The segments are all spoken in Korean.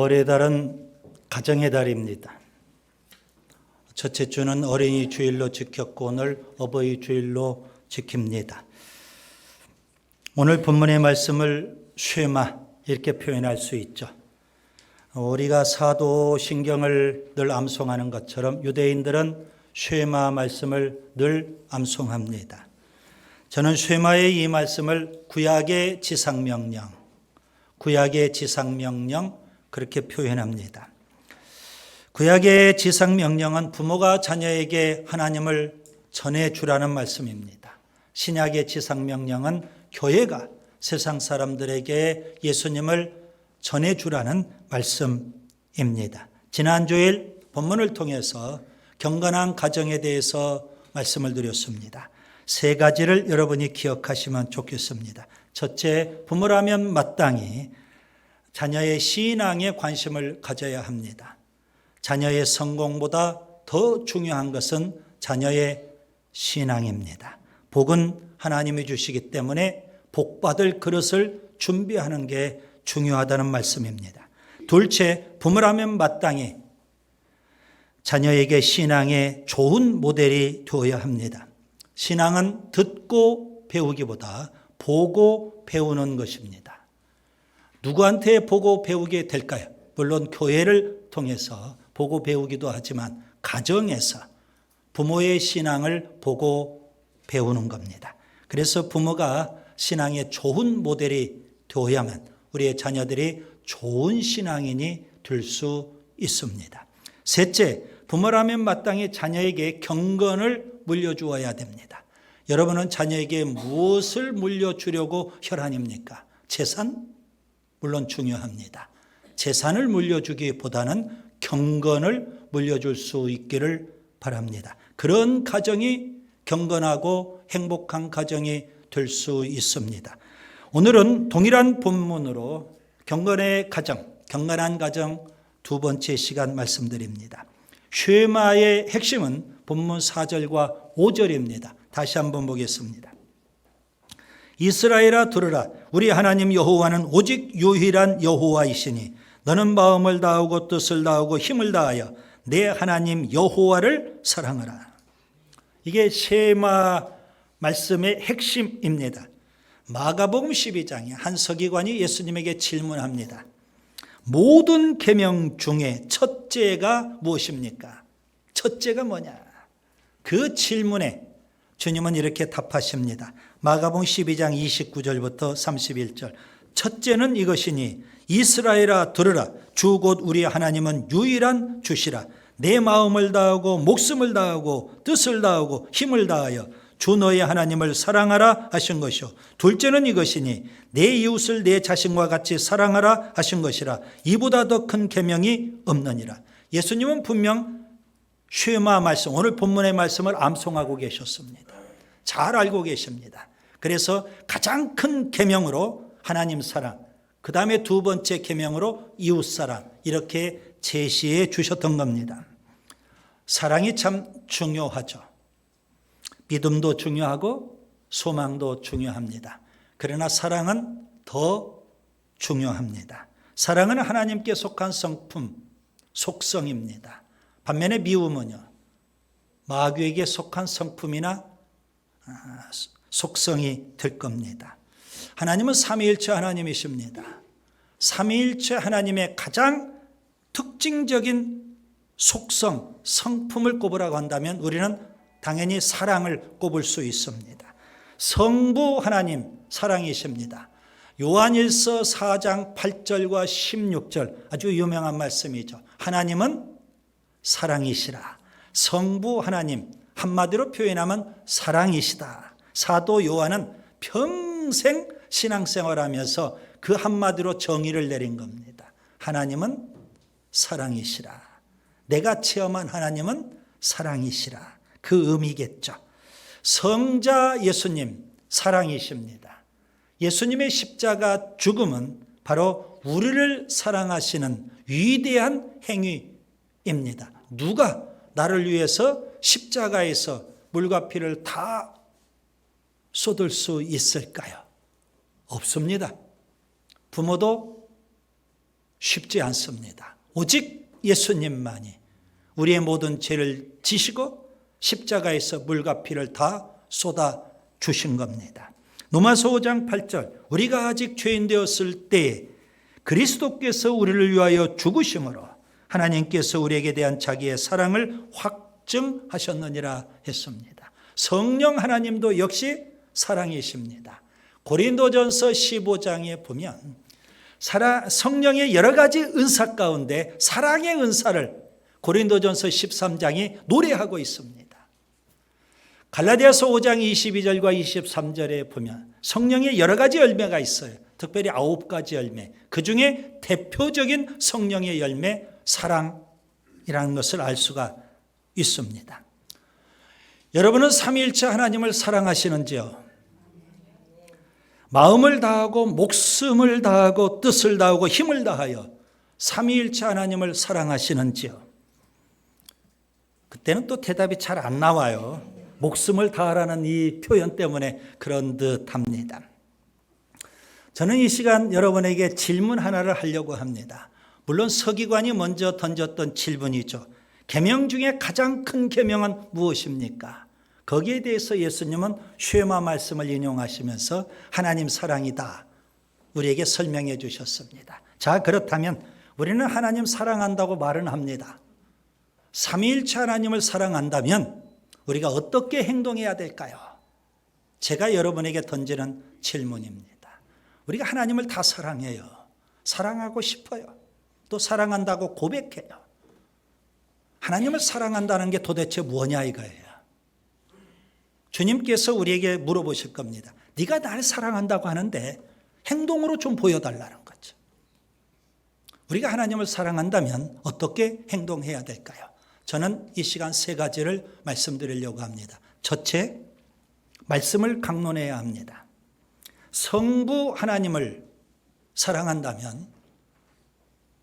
4월의 달은 가정의 달입니다. 첫째 주는 어린이 주일로 지켰고 오늘 어버이 주일로 지킵니다. 오늘 본문의 말씀을 쉐마 이렇게 표현할 수 있죠. 우리가 사도신경을 늘 암송하는 것처럼 유대인들은 쉐마 말씀을 늘 암송합니다. 저는 쉐마의 이 말씀을 구약의 지상명령 그렇게 표현합니다. 구약의 지상명령은 부모가 자녀에게 하나님을 전해주라는 말씀입니다. 신약의 지상명령은 교회가 세상 사람들에게 예수님을 전해주라는 말씀입니다. 지난 주일 본문을 통해서 경건한 가정에 대해서 말씀을 드렸습니다. 세 가지를 여러분이 기억하시면 좋겠습니다. 첫째, 부모라면 마땅히 자녀의 신앙에 관심을 가져야 합니다. 자녀의 성공보다 더 중요한 것은 자녀의 신앙입니다. 복은 하나님이 주시기 때문에 복받을 그릇을 준비하는 게 중요하다는 말씀입니다. 둘째, 부모라면 마땅히 자녀에게 신앙의 좋은 모델이 되어야 합니다. 신앙은 듣고 배우기보다 보고 배우는 것입니다. 누구한테 보고 배우게 될까요? 물론 교회를 통해서 보고 배우기도 하지만 가정에서 부모의 신앙을 보고 배우는 겁니다. 그래서 부모가 신앙의 좋은 모델이 되어야만 우리의 자녀들이 좋은 신앙인이 될 수 있습니다. 셋째, 부모라면 마땅히 자녀에게 경건을 물려주어야 됩니다. 여러분은 자녀에게 무엇을 물려주려고 혈안입니까? 재산? 물론 중요합니다. 재산을 물려주기보다는 경건을 물려줄 수 있기를 바랍니다. 그런 가정이 경건하고 행복한 가정이 될 수 있습니다. 오늘은 동일한 본문으로 경건의 가정, 경건한 가정 두 번째 시간 말씀드립니다. 쉐마의 핵심은 본문 4절과 5절입니다. 다시 한번 보겠습니다. 이스라엘아 들으라. 우리 하나님 여호와는 오직 유일한 여호와이시니 너는 마음을 다하고 뜻을 다하고 힘을 다하여 내 하나님 여호와를 사랑하라. 이게 쉐마 말씀의 핵심입니다. 마가복음 12장에 한 서기관이 예수님에게 질문합니다. 모든 계명 중에 첫째가 무엇입니까? 첫째가 뭐냐? 그 질문에 주님은 이렇게 답하십니다. 마가복음 12장 29절부터 31절. 첫째는 이것이니 이스라엘아 들으라. 주 곧 우리 하나님은 유일한 주시라. 내 마음을 다하고 목숨을 다하고 뜻을 다하고 힘을 다하여 주 너의 하나님을 사랑하라 하신 것이요. 둘째는 이것이니 내 이웃을 내 자신과 같이 사랑하라 하신 것이라. 이보다 더 큰 계명이 없느니라. 예수님은 분명 쉐마 말씀, 오늘 본문의 말씀을 암송하고 계셨습니다. 잘 알고 계십니다. 그래서 가장 큰 계명으로 하나님 사랑, 그 다음에 두 번째 계명으로 이웃 사랑, 이렇게 제시해 주셨던 겁니다. 사랑이 참 중요하죠. 믿음도 중요하고 소망도 중요합니다. 그러나 사랑은 더 중요합니다. 사랑은 하나님께 속한 성품, 속성입니다. 반면에 미움은요, 마귀에게 속한 성품이나 속성이 될 겁니다. 하나님은 삼위일체 하나님이십니다. 삼위일체 하나님의 가장 특징적인 속성, 성품을 꼽으라고 한다면 우리는 당연히 사랑을 꼽을 수 있습니다. 성부 하나님 사랑이십니다. 요한일서 4장 8절과 16절 아주 유명한 말씀이죠. 하나님은 사랑이시라. 성부 하나님 한마디로 표현하면 사랑이시다. 사도 요한은 평생 신앙생활하면서 그 한마디로 정의를 내린 겁니다. 하나님은 사랑이시라. 내가 체험한 하나님은 사랑이시라. 그 의미겠죠. 성자 예수님 사랑이십니다. 예수님의 십자가 죽음은 바로 우리를 사랑하시는 위대한 행위입니다. 누가 나를 위해서 십자가에서 물과 피를 다 쏟을 수 있을까요? 없습니다. 부모도 쉽지 않습니다. 오직 예수님만이 우리의 모든 죄를 지시고 십자가에서 물과 피를 다 쏟아 주신 겁니다. 로마서 5장 8절, 우리가 아직 죄인 되었을 때에 그리스도께서 우리를 위하여 죽으심으로 하나님께서 우리에게 대한 자기의 사랑을 확증하셨느니라 했습니다. 성령 하나님도 역시 사랑이십니다. 고린도전서 15장에 보면 성령의 여러 가지 은사 가운데 사랑의 은사를 고린도전서 13장이 노래하고 있습니다. 갈라디아서 5장 22절과 23절에 보면 성령의 여러 가지 열매가 있어요. 특별히 9가지 열매. 그 중에 대표적인 성령의 열매, 사랑이라는 것을 알 수가 있습니다. 여러분은 삼위일체 하나님을 사랑하시는지요? 마음을 다하고 목숨을 다하고 뜻을 다하고 힘을 다하여 삼위일체 하나님을 사랑하시는지요? 그때는 또 대답이 잘 안 나와요. 목숨을 다하라는 이 표현 때문에 그런 듯 합니다. 저는 이 시간 여러분에게 질문 하나를 하려고 합니다. 물론 서기관이 먼저 던졌던 질문이죠. 계명 중에 가장 큰 계명은 무엇입니까? 거기에 대해서 예수님은 쉐마 말씀을 인용하시면서 하나님 사랑이다 우리에게 설명해 주셨습니다. 자, 그렇다면 우리는 하나님 사랑한다고 말은 합니다. 삼위일체 하나님을 사랑한다면 우리가 어떻게 행동해야 될까요? 제가 여러분에게 던지는 질문입니다. 우리가 하나님을 다 사랑해요. 사랑하고 싶어요. 또 사랑한다고 고백해요. 하나님을 사랑한다는 게 도대체 뭐냐 이거예요. 주님께서 우리에게 물어보실 겁니다. 네가 나를 사랑한다고 하는데 행동으로 좀 보여달라는 거죠. 우리가 하나님을 사랑한다면 어떻게 행동해야 될까요? 저는 이 시간 3가지를 말씀드리려고 합니다. 첫째, 말씀을 강론해야 합니다. 성부 하나님을 사랑한다면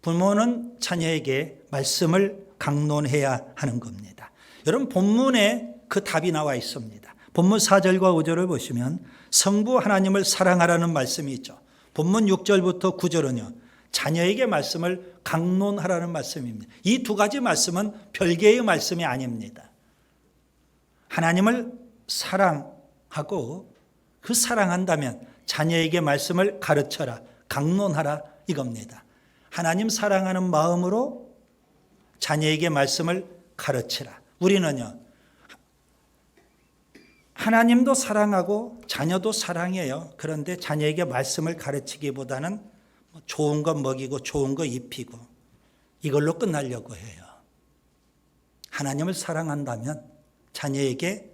부모는 자녀에게 말씀을 강론해야 하는 겁니다. 여러분, 본문에 그 답이 나와 있습니다. 본문 4절과 5절을 보시면 성부 하나님을 사랑하라는 말씀이 있죠. 본문 6절부터 9절은요. 자녀에게 말씀을 강론하라는 말씀입니다. 이 2가지 말씀은 별개의 말씀이 아닙니다. 하나님을 사랑하고 그 사랑한다면 자녀에게 말씀을 가르쳐라, 강론하라 이겁니다. 하나님 사랑하는 마음으로 자녀에게 말씀을 가르치라. 우리는요, 하나님도 사랑하고 자녀도 사랑해요. 그런데 자녀에게 말씀을 가르치기보다는 좋은 거 먹이고 좋은 거 입히고 이걸로 끝나려고 해요. 하나님을 사랑한다면 자녀에게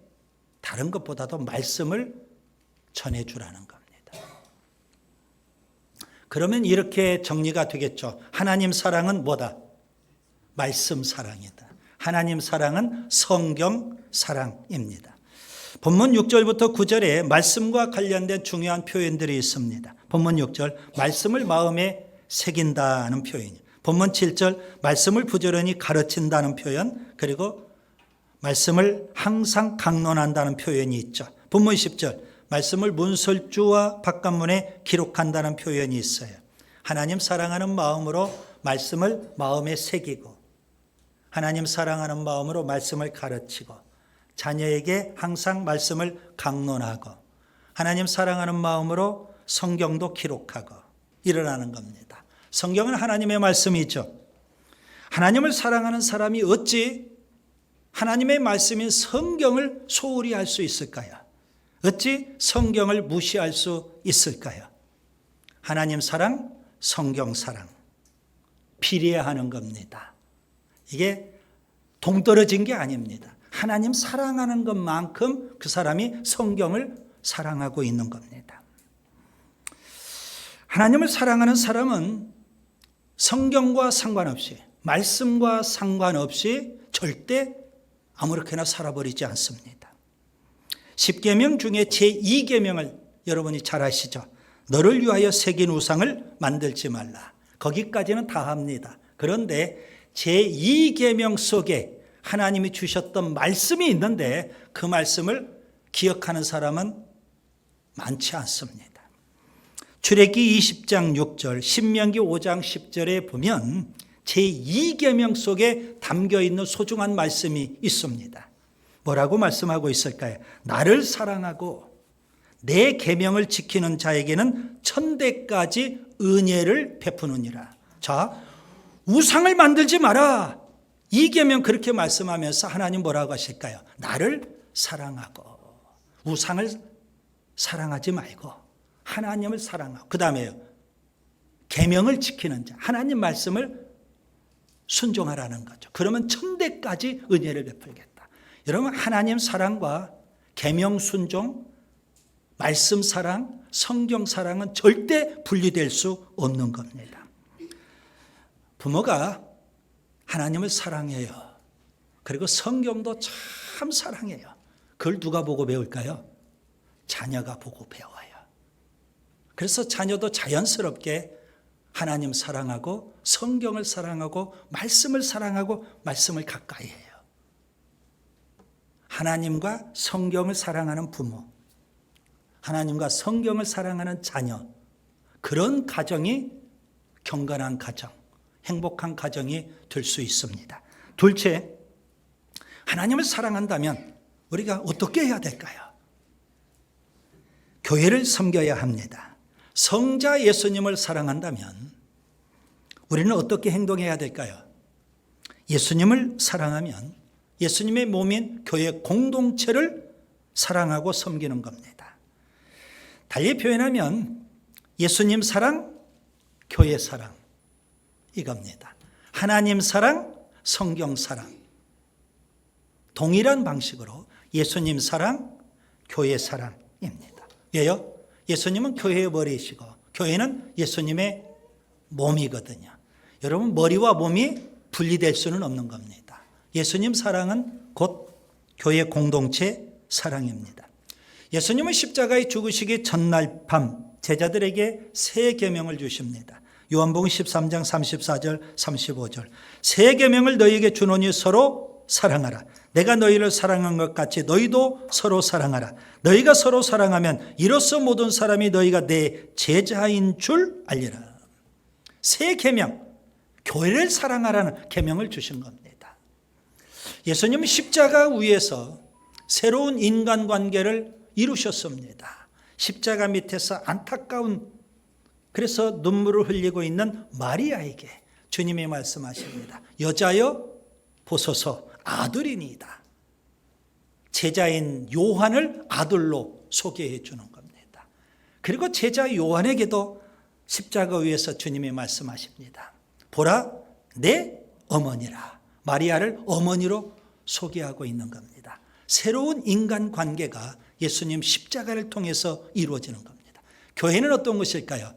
다른 것보다도 말씀을 전해주라는 겁니다. 그러면 이렇게 정리가 되겠죠. 하나님 사랑은 뭐다? 말씀 사랑이다. 하나님 사랑은 성경 사랑입니다. 본문 6절부터 9절에 말씀과 관련된 중요한 표현들이 있습니다. 본문 6절, 말씀을 마음에 새긴다는 표현이요. 본문 7절, 말씀을 부지런히 가르친다는 표현, 그리고 말씀을 항상 강론한다는 표현이 있죠. 본문 10절, 말씀을 문설주와 바깥문에 기록한다는 표현이 있어요. 하나님 사랑하는 마음으로 말씀을 마음에 새기고, 하나님 사랑하는 마음으로 말씀을 가르치고, 자녀에게 항상 말씀을 강론하고, 하나님 사랑하는 마음으로 성경도 기록하고 일어나는 겁니다. 성경은 하나님의 말씀이죠. 하나님을 사랑하는 사람이 어찌 하나님의 말씀인 성경을 소홀히 할 수 있을까요? 어찌 성경을 무시할 수 있을까요? 하나님 사랑, 성경 사랑 비례하는 겁니다. 이게 동떨어진 게 아닙니다. 하나님 사랑하는 것만큼 그 사람이 성경을 사랑하고 있는 겁니다. 하나님을 사랑하는 사람은 성경과 상관없이, 말씀과 상관없이 절대 아무렇게나 살아버리지 않습니다. 10계명 중에 제2계명을 여러분이 잘 아시죠? 너를 위하여 새긴 우상을 만들지 말라. 거기까지는 다 합니다. 그런데 제2계명 속에 하나님이 주셨던 말씀이 있는데 그 말씀을 기억하는 사람은 많지 않습니다. 출애굽기 20장 6절, 신명기 5장 10절에 보면 제2계명 속에 담겨있는 소중한 말씀이 있습니다. 뭐라고 말씀하고 있을까요? 나를 사랑하고 내 계명을 지키는 자에게는 천대까지 은혜를 베푸느니라. 자, 우상을 만들지 마라. 이 계명 그렇게 말씀하면서 하나님 뭐라고 하실까요? 나를 사랑하고 우상을 사랑하지 말고 하나님을 사랑하고 그 다음에요. 계명을 지키는 자, 하나님 말씀을 순종하라는 거죠. 그러면 천대까지 은혜를 베풀겠다. 여러분, 하나님 사랑과 계명 순종, 말씀 사랑, 성경 사랑은 절대 분리될 수 없는 겁니다. 부모가 하나님을 사랑해요. 그리고 성경도 참 사랑해요. 그걸 누가 보고 배울까요? 자녀가 보고 배워요. 그래서 자녀도 자연스럽게 하나님 사랑하고 성경을 사랑하고 말씀을 사랑하고 말씀을 가까이 해요. 하나님과 성경을 사랑하는 부모, 하나님과 성경을 사랑하는 자녀, 그런 가정이 경건한 가정, 행복한 가정이 될 수 있습니다. 둘째, 하나님을 사랑한다면 우리가 어떻게 해야 될까요? 교회를 섬겨야 합니다. 성자 예수님을 사랑한다면 우리는 어떻게 행동해야 될까요? 예수님을 사랑하면 예수님의 몸인 교회 공동체를 사랑하고 섬기는 겁니다. 달리 표현하면 예수님 사랑, 교회 사랑 이겁니다. 하나님 사랑, 성경 사랑 동일한 방식으로 예수님 사랑, 교회 사랑입니다. 왜요? 예수님은 교회의 머리이시고 교회는 예수님의 몸이거든요. 여러분, 머리와 몸이 분리될 수는 없는 겁니다. 예수님 사랑은 곧 교회 공동체 사랑입니다. 예수님은 십자가에 죽으시기 전날 밤 제자들에게 새 계명을 주십니다. 요한복음 13장 34절 35절 새 계명을 너희에게 주노니 서로 사랑하라. 내가 너희를 사랑한 것 같이 너희도 서로 사랑하라. 너희가 서로 사랑하면 이로써 모든 사람이 너희가 내 제자인 줄 알리라. 새 계명, 교회를 사랑하라는 계명을 주신 겁니다. 예수님은 십자가 위에서 새로운 인간관계를 이루셨습니다. 십자가 밑에서 안타까운, 그래서 눈물을 흘리고 있는 마리아에게 주님이 말씀하십니다. 여자여 보소서 아들이니이다. 제자인 요한을 아들로 소개해 주는 겁니다. 그리고 제자 요한에게도 십자가 위에서 주님이 말씀하십니다. 보라 내 어머니라. 마리아를 어머니로 소개하고 있는 겁니다. 새로운 인간관계가 예수님 십자가를 통해서 이루어지는 겁니다. 교회는 어떤 것일까요?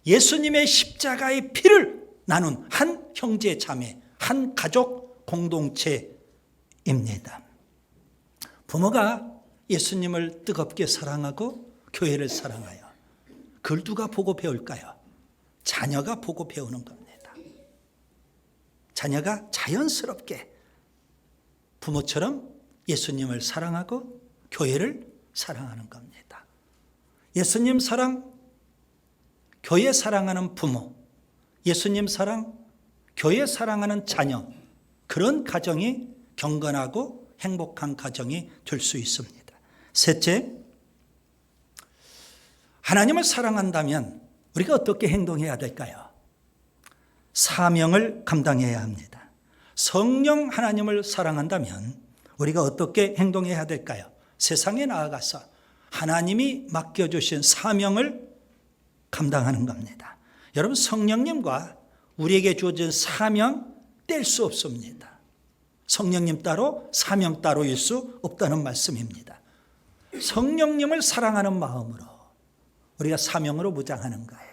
예수님의 십자가의 피를 나눈 한 형제 자매, 한 가족 공동체입니다. 부모가 예수님을 뜨겁게 사랑하고 교회를 사랑하여 그걸 누가 보고 배울까요? 자녀가 보고 배우는 겁니다. 자녀가 자연스럽게 부모처럼 예수님을 사랑하고 교회를 사랑하는 겁니다. 예수님 사랑, 교회 사랑하는 부모, 예수님 사랑, 교회 사랑하는 자녀, 그런 가정이 경건하고 행복한 가정이 될 수 있습니다. 셋째, 하나님을 사랑한다면 우리가 어떻게 행동해야 될까요? 사명을 감당해야 합니다. 성령 하나님을 사랑한다면 우리가 어떻게 행동해야 될까요? 세상에 나아가서 하나님이 맡겨주신 사명을 감당하는 겁니다. 여러분, 성령님과 우리에게 주어진 사명 뗄 수 없습니다. 성령님 따로 사명 따로일 수 없다는 말씀입니다. 성령님을 사랑하는 마음으로 우리가 사명으로 무장하는 거예요.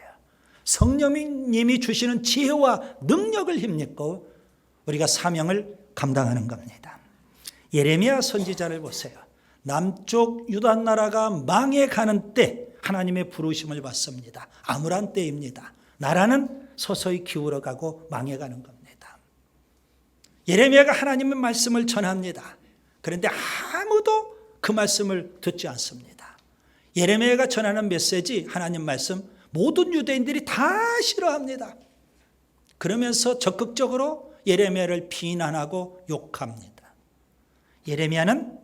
성령님이 주시는 지혜와 능력을 힘입고 우리가 사명을 감당하는 겁니다. 예레미야 선지자를 보세요. 남쪽 유다 나라가 망해가는 때 하나님의 부르심을 받습니다. 암울한 때입니다. 나라는 서서히 기울어가고 망해가는 겁니다. 예레미야가 하나님의 말씀을 전합니다. 그런데 아무도 그 말씀을 듣지 않습니다. 예레미야가 전하는 메시지, 하나님 말씀, 모든 유대인들이 다 싫어합니다. 그러면서 적극적으로 예레미야를 비난하고 욕합니다. 예레미야는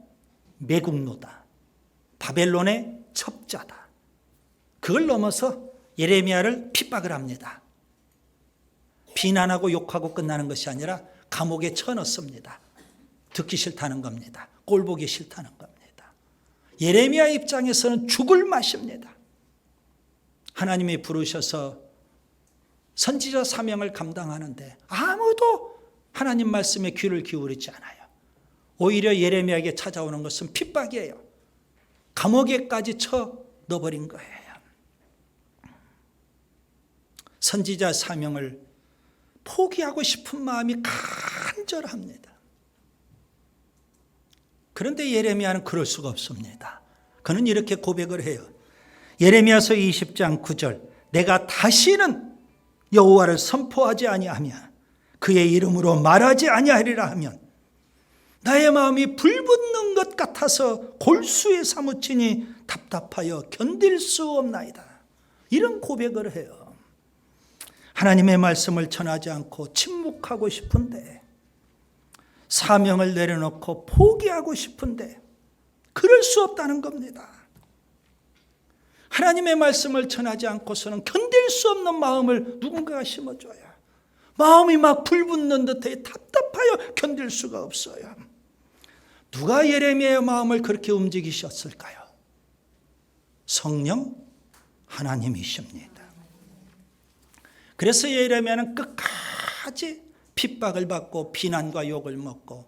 매국노다. 바벨론의 첩자다. 그걸 넘어서 예레미야를 핍박을 합니다. 비난하고 욕하고 끝나는 것이 아니라 감옥에 쳐넣습니다. 듣기 싫다는 겁니다. 꼴보기 싫다는 겁니다. 예레미야 입장에서는 죽을 맛입니다. 하나님이 부르셔서 선지자 사명을 감당하는데 아무도 하나님 말씀에 귀를 기울이지 않아요. 오히려 예레미야에게 찾아오는 것은 핍박이에요. 감옥에까지 쳐 넣어버린 거예요. 선지자 사명을 포기하고 싶은 마음이 간절합니다. 그런데 예레미야는 그럴 수가 없습니다. 그는 이렇게 고백을 해요. 예레미야서 20장 9절 내가 다시는 여호와를 선포하지 아니하며 그의 이름으로 말하지 아니하리라 하면 나의 마음이 불붙는 것 같아서 골수에 사무치니 답답하여 견딜 수 없나이다. 이런 고백을 해요. 하나님의 말씀을 전하지 않고 침묵하고 싶은데, 사명을 내려놓고 포기하고 싶은데 그럴 수 없다는 겁니다. 하나님의 말씀을 전하지 않고서는 견딜 수 없는 마음을 누군가가 심어줘요. 마음이 막 불붙는 듯해 답답하여 견딜 수가 없어요. 누가 예레미야의 마음을 그렇게 움직이셨을까요? 성령 하나님이십니다. 그래서 예레미야는 끝까지 핍박을 받고 비난과 욕을 먹고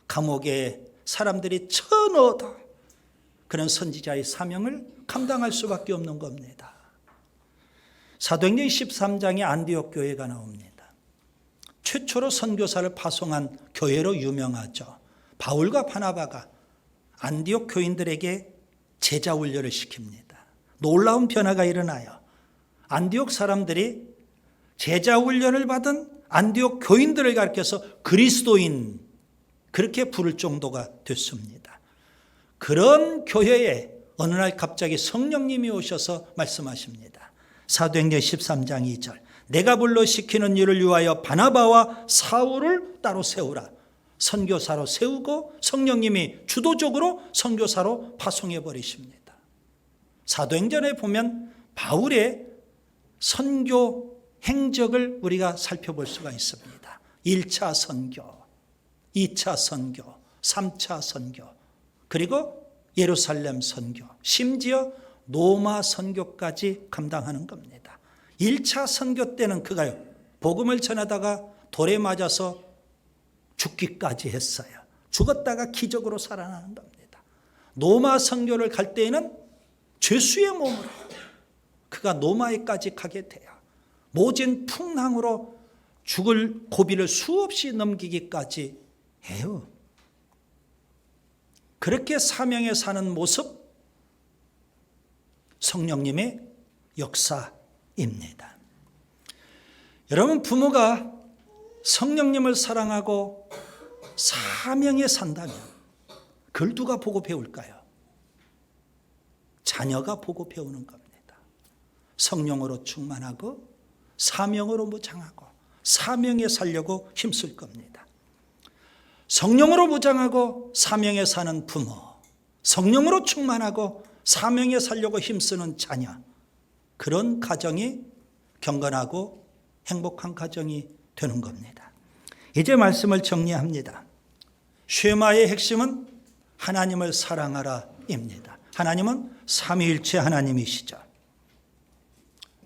감옥에 사람들이 쳐넣어도 그런 선지자의 사명을 감당할 수밖에 없는 겁니다. 사도행전 13장에 안디옥 교회가 나옵니다. 최초로 선교사를 파송한 교회로 유명하죠. 바울과 바나바가 안디옥 교인들에게 제자 훈련을 시킵니다. 놀라운 변화가 일어나요. 안디옥 사람들이 제자 훈련을 받은 안디옥 교인들을 가르쳐서 그리스도인 그렇게 부를 정도가 됐습니다. 그런 교회에 어느 날 갑자기 성령님이 오셔서 말씀하십니다. 사도행전 13장 2절 내가 불러 시키는 일을 위하여 바나바와 사울을 따로 세우라. 선교사로 세우고 성령님이 주도적으로 선교사로 파송해 버리십니다. 사도행전에 보면 바울의 선교 행적을 우리가 살펴볼 수가 있습니다. 1차 선교, 2차 선교, 3차 선교, 그리고 예루살렘 선교, 심지어 로마 선교까지 감당하는 겁니다. 1차 선교 때는 그가 복음을 전하다가 돌에 맞아서 죽기까지 했어요. 죽었다가 기적으로 살아나는 겁니다. 로마 선교를 갈 때에는 죄수의 몸으로 그가 로마에까지 가게 돼요. 모진 풍랑으로 죽을 고비를 수없이 넘기기까지 해요. 그렇게 사명에 사는 모습, 성령님의 역사입니다. 여러분, 부모가 성령님을 사랑하고 사명에 산다면 그걸 누가 보고 배울까요? 자녀가 보고 배우는 겁니다. 성령으로 충만하고 사명으로 무장하고 사명에 살려고 힘쓸 겁니다. 성령으로 무장하고 사명에 사는 부모, 성령으로 충만하고 사명에 살려고 힘쓰는 자녀, 그런 가정이 경건하고 행복한 가정이 되는 겁니다. 이제 말씀을 정리합니다. 쉐마의 핵심은 하나님을 사랑하라입니다. 하나님은 삼위일체 하나님이시죠.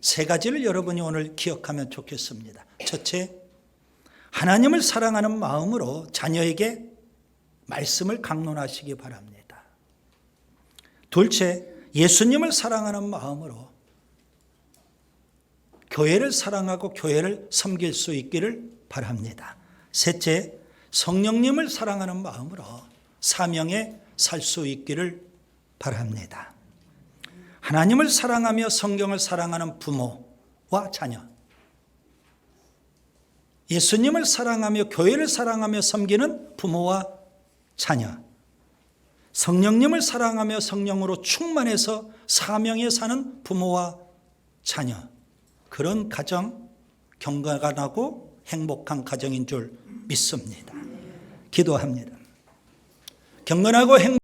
세 가지를 여러분이 오늘 기억하면 좋겠습니다. 첫째, 하나님을 사랑하는 마음으로 자녀에게 말씀을 강론하시기 바랍니다. 둘째, 예수님을 사랑하는 마음으로 교회를 사랑하고 교회를 섬길 수 있기를 바랍니다. 셋째, 성령님을 사랑하는 마음으로 사명에 살 수 있기를 바랍니다. 하나님을 사랑하며 성경을 사랑하는 부모와 자녀, 예수님을 사랑하며 교회를 사랑하며 섬기는 부모와 자녀, 성령님을 사랑하며 성령으로 충만해서 사명에 사는 부모와 자녀, 그런 가정, 경건하고 행복한 가정인 줄 믿습니다. 기도합니다. 경건하고 행복한